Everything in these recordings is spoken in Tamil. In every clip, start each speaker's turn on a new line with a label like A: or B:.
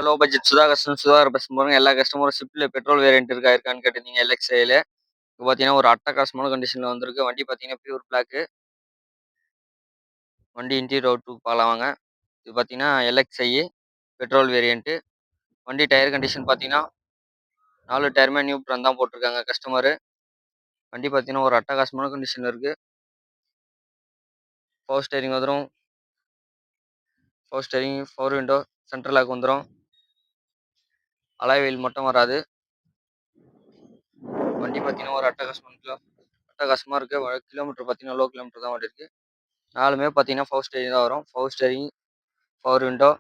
A: லோ பட்ஜெட் சுதாகர் பஸ் போறங்க எல்லா கஸ்டமரும் ஷிஃப்ட்ல பெட்ரோல் வேரியன்ட் இருக்கான்னு கேட்டிருந்தீங்க எல்எக்ஸ்ஐல. இப்போ பார்த்தீங்கன்னா ஒரு அட்டகாசமான கண்டிஷன்ல வந்திருக்கு. வண்டி பார்த்தீங்கன்னா பியூர் பிளாக். வண்டி இன்டீரியர் அவுட்லுக் பார்க்கலாம் வாங்க. இது பார்த்தீங்கன்னா எல்எக்ஸ்ஐ பெட்ரோல் வேரியன்ட். வண்டி டயர் கண்டிஷன் பார்த்தீங்கன்னா 4 டயருமே நியூ பிராண்ட் தான் போட்டிருக்காங்க கஸ்டமரு. வண்டி பார்த்தீங்கன்னா ஒரு அட்டகாசமான கண்டிஷன்ல இருக்கு. பவர் ஸ்டேரிங் வந்துடும். Power steering, power window, central lock வந்துடும். அலாய் வீல் மட்டும் வராது. வண்டி பார்த்தீங்கன்னா ஒரு அட்டகாசமாக இருக்குது. கிலோமீட்டர் பார்த்தீங்கன்னா லோ கிலோமீட்டர் தான் ஓடி இருக்கு. நாலுமே பார்த்தீங்கன்னா பவர் ஸ்டேரிங் தான் வரும். Power steering, power window.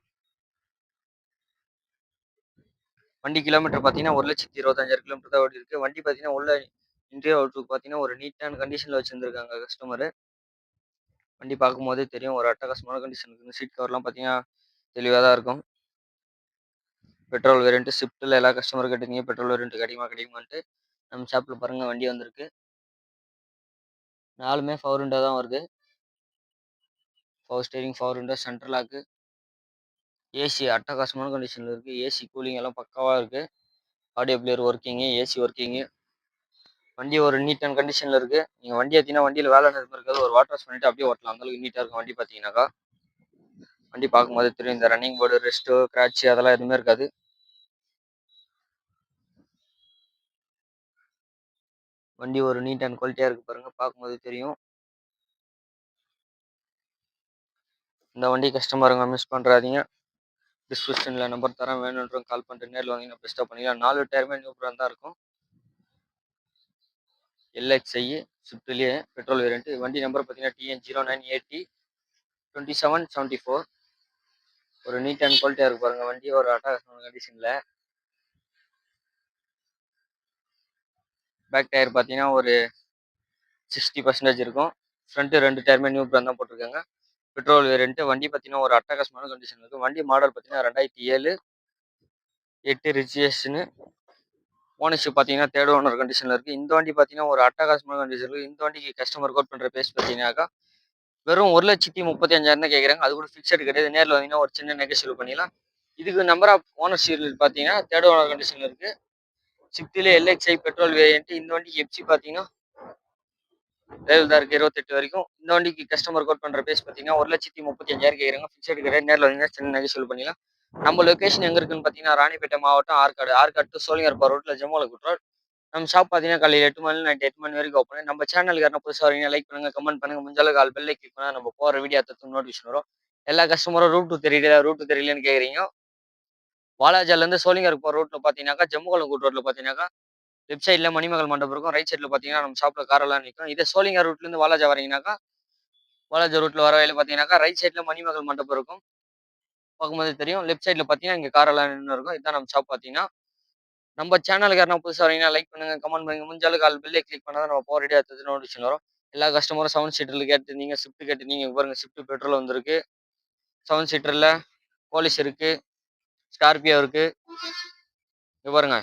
A: வண்டி கிலோமீட்டர் பார்த்தீங்கன்னா 1,25,000 கிலோமீட்டர் தான் ஓடி இருக்கு. வண்டி பார்த்தீங்கன்னா உள்ள இன்டீரியர் அவுட்லுக் பார்த்தீங்கன்னா ஒரு நீட்டான கண்டிஷனில் வச்சுருந்துருக்காங்க கஸ்டமரு. வண்டி பார்க்கும்போதே தெரியும் ஒரு அட்டகாசமான கண்டிஷன் இருக்குது. சீட் கவர்லாம் பார்த்தீங்கன்னா தெளிவாக தான் இருக்கும். பெட்ரோல் வேரியன்ட் ஷிஃப்ட்டில் எல்லா கஸ்டமரும் கேட்டிருந்தீங்க பெட்ரோல் வேரியன்ட் கிடைக்குமான்ட்டு. நம்ம ஷாப்பில் பாருங்கள் வண்டி வந்திருக்கு. நாலுமே பவர் விண்டோ தான் வருது. Power steering, power window, central lock. AC அட்டகாசமான கண்டிஷனில் இருக்குது. ஏசி கூலிங் எல்லாம் பக்காவாக இருக்குது. Audio player working, AC working. வண்டி ஒரு நீட் அண்ட் கண்டிஷனில் இருக்குது. நீங்கள் வண்டி ஏற்றினா வண்டியில் வேலை எதுவும் இருக்காது. ஒரு வாட்டர் வாஷ் பண்ணிவிட்டு அப்படியே ஓட்டலாம். அந்தளவுக்கு நீட்டாக இருக்கும் வண்டி பார்த்தீங்கன்னாக்கா. வண்டி பார்க்கும்போது தெரியும் இந்த ரன்னிங் போர்டு, ரெஸ்ட்டு, கிராட்ச் அதெல்லாம் எதுவுமே இருக்காது. வண்டி ஒரு நீட் அண்ட் குவாலிட்டியாக இருக்குது பாருங்கள். பார்க்கும்போது தெரியும். இந்த வண்டி கஸ்டமருங்க மிஸ் பண்ணுறாதீங்க. டிஸ்கிரிப்ஷனில் நம்பர் தரேன். வேணுன்றவங்க கால் பண்ணிட்டு நேரில் வந்தீங்கன்னா பெஸ்ட்டாக பண்ணிக்கலாம். 4 டயருமே நியூ பிராண்ட் தான் இருக்கும். எல்எக்ஸ்ஐ ஸ்விஃப்ட்லேயே பெட்ரோல் வேரியன்ட். வண்டி நம்பர் பார்த்தீங்கன்னா TN0980 2774. ஒரு நீட் அண்ட் குவாலிட்டியாக இருக்கு பாருங்கள். வண்டி ஒரு அட்டகாசமான கண்டிஷனில். பேக் டயர் பார்த்தீங்கன்னா ஒரு 60% இருக்கும். ஃப்ரண்ட்டு 2 டயருமே நியூ பிராண்ட் தான் போட்டிருக்காங்க. Petrol variant. வண்டி பார்த்தீங்கன்னா ஒரு அட்டகாசமான கண்டிஷன் இருக்குது. வண்டி மாடல் பார்த்தீங்கன்னா 2007 8 ரிஜிஸ்ட்ரேஷனு. ஓனர்ஷிப் பார்த்தீங்கன்னா தேர்ட் ஓனர் கண்டிஷனில் இருக்குது. இந்த வண்டி பார்த்தீங்கன்னா ஒரு அட்டகாசமான கண்டிஷன் இருக்குது. இந்த வண்டிக்கு கஸ்டமர் கோட் பண்ணுற பேஸ் பார்த்தீங்கன்னாக்கா வெறும் 1,35,000 தான் கேட்குறாங்க. அது கூட ஃபிக்ஸட் கிடையாது. நேரில் வந்தீங்கன்னா ஒரு சின்ன நெகோஷியேட் பண்ணிக்கலாம். இதுக்கு நம்பர் ஆஃப் ஓனர்ஷிப் பார்த்தீங்கன்னா தேர்ட் ஓனர் கண்டிஷனில் இருக்குது. ஸ்விஃப்ட்லேயே எல்எக்ஸ்ஐ பெட்ரோல் வேரியன்ட். இந்த வண்டிக்கு எஃப்சி பார்த்தீங்கன்னா ரேல் தான் இருக்குது 28 வரைக்கும். இந்த வண்டிக்கு கஸ்டமர் கோட் பண்ணுற பேஸ் பார்த்தீங்கன்னா 1,35,000 கேட்குறாங்க. ஃபிக்ஸட் கிடையாது. நேரில் வந்தீங்கன்னா சின்ன நெகோஷியேட் பண்ணிக்கலாம். நம்ம லொக்கேஷன் எங்கே இருக்குன்னு பார்த்தீங்கன்னா ராணிப்பேட்டை மாவட்டம் ஆற்காடு டு சோழிங்கர் ரோட்டில் ஜம்மோலகுட் ரோட். நம்ம ஷாப் பார்த்தீங்கன்னா காலையில் 8 மணி நைட் 8 மணி வரைக்கும் ஓப்பன். நம்ம சேனலுக்கு யாரும் புதுசாக வரீங்க லைக் பண்ணுங்கள், கமெண்ட் பண்ணுங்கள். முடிஞ்சாலும் கால் பெல்லை கிளிக் பண்ணால் நம்ம போகிற வீடியோ அடுத்து நோட்டிஃபிகேஷன் வரும். எல்லா கஸ்டமரும் ரூட்டு தெரியலன்னு கேட்குறீங்க. வாலாஜாலேருந்து சோழிங்கருக்கு போகிற ரூட்டில் பார்த்தீங்கன்னாக்கா ஜம்மோலகுட் ரோட்டில் பார்த்தீங்கன்னாக்கா லெஃப்ட் சைடில் மணிமகள் மண்டபம் இருக்கும். ரைட் சைடில் பார்த்தீங்கன்னா நம்ம ஷாப்பில் காரெல்லாம் நிற்கும். இதே சோழிங்கர் ரூட்லேருந்து வாலாஜா வரீங்கன்னாக்கா வாலாஜா ரூட்டில் வர வழியில் பார்த்தீங்கன்னாக்கா ரைட் சைடில் மணிமகள் மண்டபம் இருக்கும். பார்க்கும்போது தெரியும். லெஃப்ட் சைடில் பார்த்தீங்கன்னா இங்கே காரெல்லாம் நின்று இருக்கும். இதுதான் நம்ம ஷாப் பார்த்தீங்கன்னா. நம்ம சேனலுக்கு யாரும் புதுசாக வரீங்கன்னா லைக் பண்ணுங்க, கமெண்ட் பண்ணுங்க. முடிஞ்சாலும் கால் பெல்லை கிளிக் பண்ணால் தான் நம்ம போகிற வீடியோ அடுத்தது நோட்டிஃபிகேஷன் வரும். எல்லா கஸ்டமரும் 7 சீட்டரில் கேட்டிருந்தீங்க, ஸ்விஃப்ட் கேட்டிருந்தீங்க. பாருங்க ஸ்விஃப்ட் பெட்ரோல் வந்திருக்கு. 7 சீட்டரில் போலீஸ் இருக்கு, ஸ்கார்பியோ இருக்கு. பாருங்க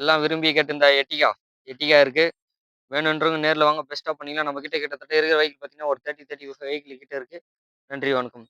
A: எல்லாம் விரும்பி கேட்டிருந்தா எட்டிகா இருக்கு. வேணுன்றவங்க நேரில் வாங்க பெஸ்ட்டாக பண்ணிக்கலாம். நம்ம கிட்ட கிட்டத்தட்ட இருக்கிற வெஹிக்கிள் பார்த்தீங்கன்னா ஒரு 30 வெஹிக்கிள் கிட்ட இருக்கு. நன்றி, வணக்கம்.